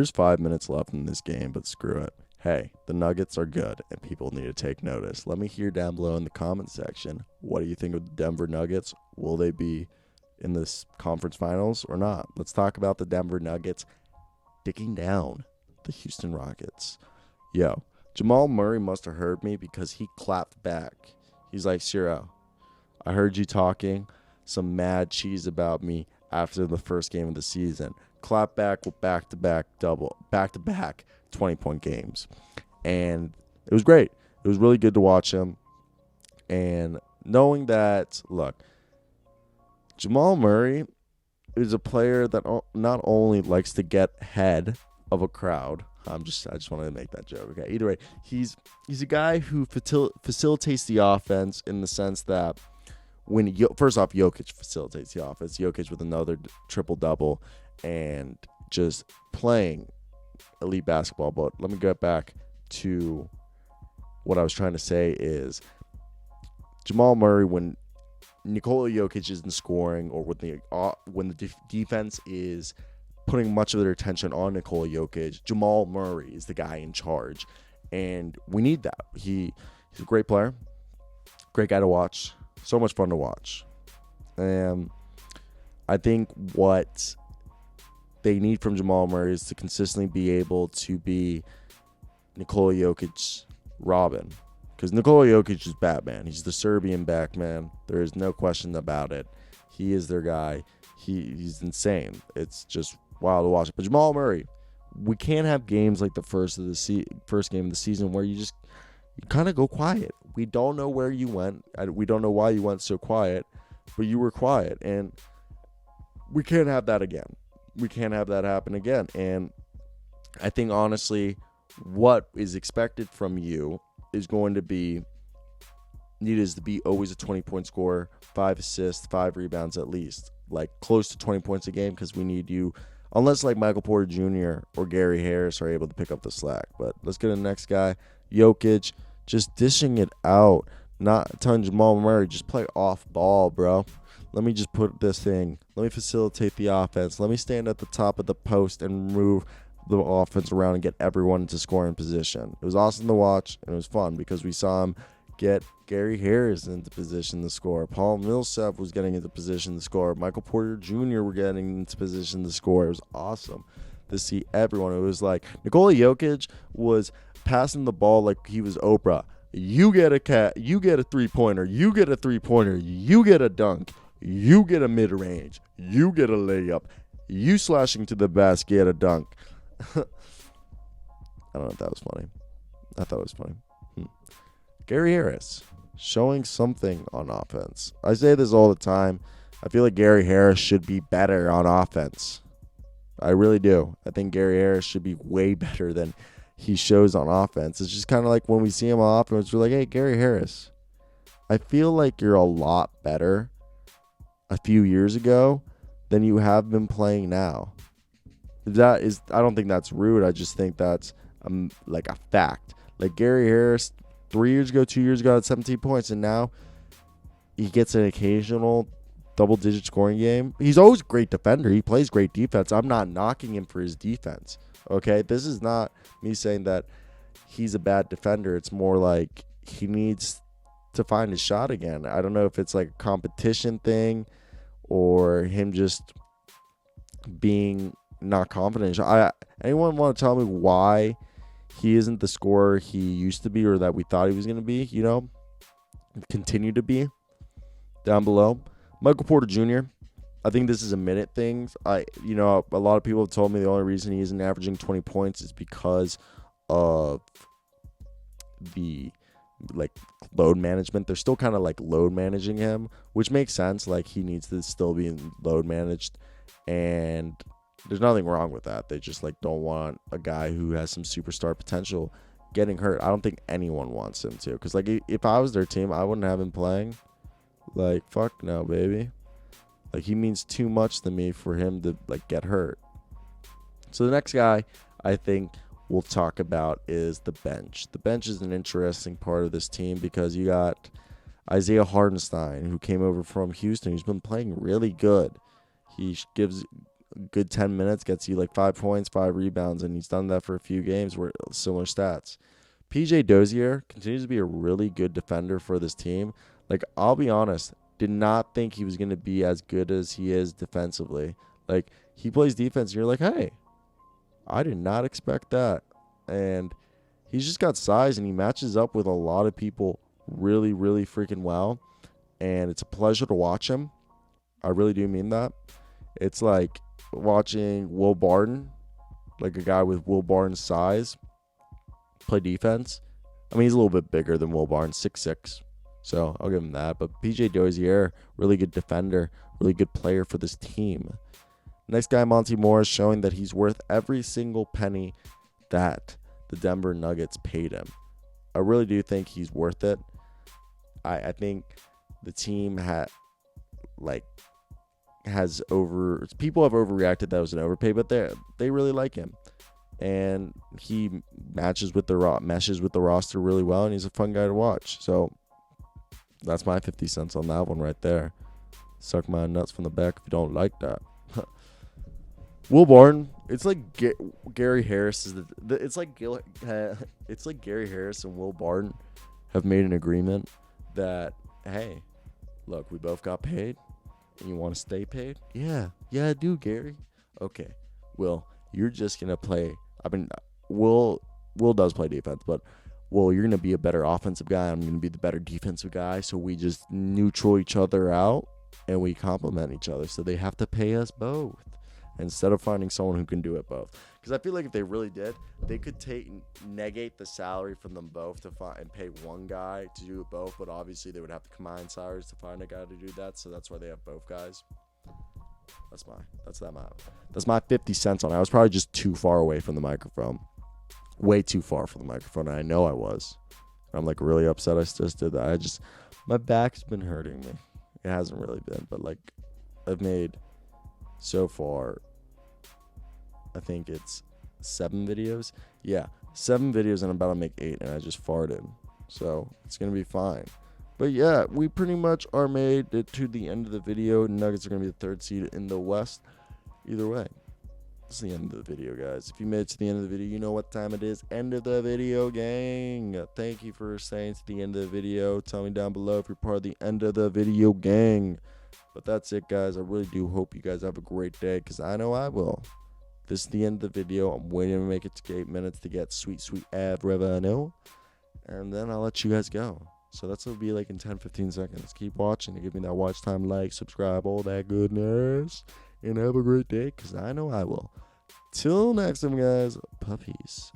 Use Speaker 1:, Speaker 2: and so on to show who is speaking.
Speaker 1: There's 5 minutes left in this game, but screw it. Hey, the Nuggets are good, and people need to take notice. Let me hear down below in the comment section, what do you think of the Denver Nuggets? Will they be in this conference finals or not? Let's talk about the Denver Nuggets digging down the Houston Rockets. Yo, Jamal Murray must have heard me because he clapped back. He's like, Ciro, I heard you talking some mad cheese about me after the first game of the season. Clap back with back-to-back 20-point games. And it was great. It was really good to watch him. And knowing that, look, Jamal Murray is a player that not only likes to get ahead of a crowd. I just wanted to make that joke. Okay. Either way, he's a guy who facilitates the offense in the sense that first off, Jokic facilitates the offense. Jokic with another triple-double and just playing elite basketball. But let me get back to what I was trying to say is Jamal Murray, when Nikola Jokic isn't scoring or when the defense is putting much of their attention on Nikola Jokic, Jamal Murray is the guy in charge. And we need that. He's a great player, great guy to watch. So much fun to watch. And I think what they need from Jamal Murray is to consistently be able to be Nikola Jokic's Robin. Because Nikola Jokic is Batman. He's the Serbian Batman. There is no question about it. He is their guy. He's insane. It's just wild to watch. But Jamal Murray, we can't have games like the first game of the season where you kind of go quiet. We don't know where you went. We don't know why you went so quiet, but you were quiet. And we can't have that again. We can't have that happen again. And I think, honestly, what is expected from you is going to be needed to be always a 20-point scorer, 5 assists, 5 rebounds at least. Like, close to 20 points a game because we need you, unless like Michael Porter Jr. or Gary Harris are able to pick up the slack. But let's get to the next guy, Jokic. Just dishing it out, not telling Jamal Murray, just play off ball, bro. Let me just put this thing. Let me facilitate the offense. Let me stand at the top of the post and move the offense around and get everyone into scoring position. It was awesome to watch, and it was fun because we saw him get Gary Harris into position to score. Paul Millsap was getting into position to score. Michael Porter Jr. were getting into position to score. It was awesome to see everyone. It was like Nikola Jokic was passing the ball like he was Oprah. You get a three-pointer, you get a three-pointer, you get a dunk, you get a mid-range, you get a layup, you slashing to the basket, get a dunk. I don't know if that was funny. I thought it was funny. Gary Harris showing something on offense. I say this all the time. I feel like Gary Harris should be better on offense. I really do. I think Gary Harris should be way better than he shows on offense. It's just kind of like when we see him on offense, we're like, hey, Gary Harris, I feel like you're a lot better a few years ago than you have been playing now. I don't think that's rude. I just think that's like a fact. Like Gary Harris, 2 years ago had 17 points, and now he gets an occasional double-digit scoring game. He's always a great defender. He plays great defense. I'm not knocking him for his defense. Okay, this is not me saying that he's a bad defender. It's more like he needs to find his shot again. I don't know if it's like a competition thing or him just being not confident. Anyone want to tell me why he isn't the scorer he used to be or that we thought he was going to be, continue to be down below? Michael Porter Jr., I think this is a minute thing. A lot of people have told me the only reason he isn't averaging 20 points is because of the load management. They're still kind of load managing him, which makes sense. Like, he needs to still be load managed, and there's nothing wrong with that. They just don't want a guy who has some superstar potential getting hurt. I don't think anyone wants him to, because if I was their team, I wouldn't have him playing. Fuck no, baby. He means too much to me for him to get hurt. So the next guy I think we'll talk about is the bench. The bench is an interesting part of this team because you got Isaiah Hartenstein, who came over from Houston. He's been playing really good. He gives a good 10 minutes, gets you like 5 points, 5 rebounds, and he's done that for a few games where similar stats. PJ Dozier continues to be a really good defender for this team. Like, I'll be honest, did not think he was going to be as good as he is defensively. Like, he plays defense, and you're like, hey, I did not expect that. And he's just got size, and he matches up with a lot of people really, really freaking well. And it's a pleasure to watch him. I really do mean that. It's like watching Will Barton, like a guy with Will Barton's size, play defense. I mean, he's a little bit bigger than Will Barton, 6'6". So I'll give him that. But PJ Dozier, really good defender, really good player for this team. Next guy, Monty Morris, showing that he's worth every single penny that the Denver Nuggets paid him. I really do think he's worth it. I think the team people have overreacted that it was an overpay, but they really like him. And he meshes with the roster really well, and he's a fun guy to watch. So that's my 50 cents on that one right there. Suck my nuts from the back if you don't like that. Will Barton, it's like Gary Harris it's like Gary Harris and Will Barton have made an agreement that, hey, look, we both got paid, and you want to stay paid? Yeah, I do, Gary. Okay, Will, you're just gonna play. Will does play defense, but Will, you're gonna be a better offensive guy. I'm gonna be the better defensive guy. So we just neutral each other out, and we complement each other. So they have to pay us both instead of finding someone who can do it both. Because I feel like if they really did, they could negate the salary from them both to find and pay one guy to do it both. But obviously they would have to combine salaries to find a guy to do that. So that's why they have both guys. That's my 50 cents on it. I was probably just too far away from the microphone. Way too far from the microphone. And I know I was. I'm like really upset I just did that. My back's been hurting me. It hasn't really been, but like I've made so far, I think it's 7 videos. Yeah, 7 videos, and I'm about to make 8, and I just farted. So it's going to be fine. But yeah, we pretty much are made it to the end of the video. Nuggets are going to be the 3rd seed in the West. Either way, it's the end of the video, guys. If you made it to the end of the video, you know what time it is. End of the video, gang. Thank you for staying to the end of the video. Tell me down below if you're part of the end of the video, gang. But that's it, guys. I really do hope you guys have a great day, because I know I will. This is the end of the video. I'm waiting to make it to 8 minutes to get sweet ad revenue. And then I'll let you guys go. So that's going to be like in 10-15 seconds. Keep watching and give me that watch time, like, subscribe, all that goodness. And have a great day, because I know I will. Till next time, guys. Puppies.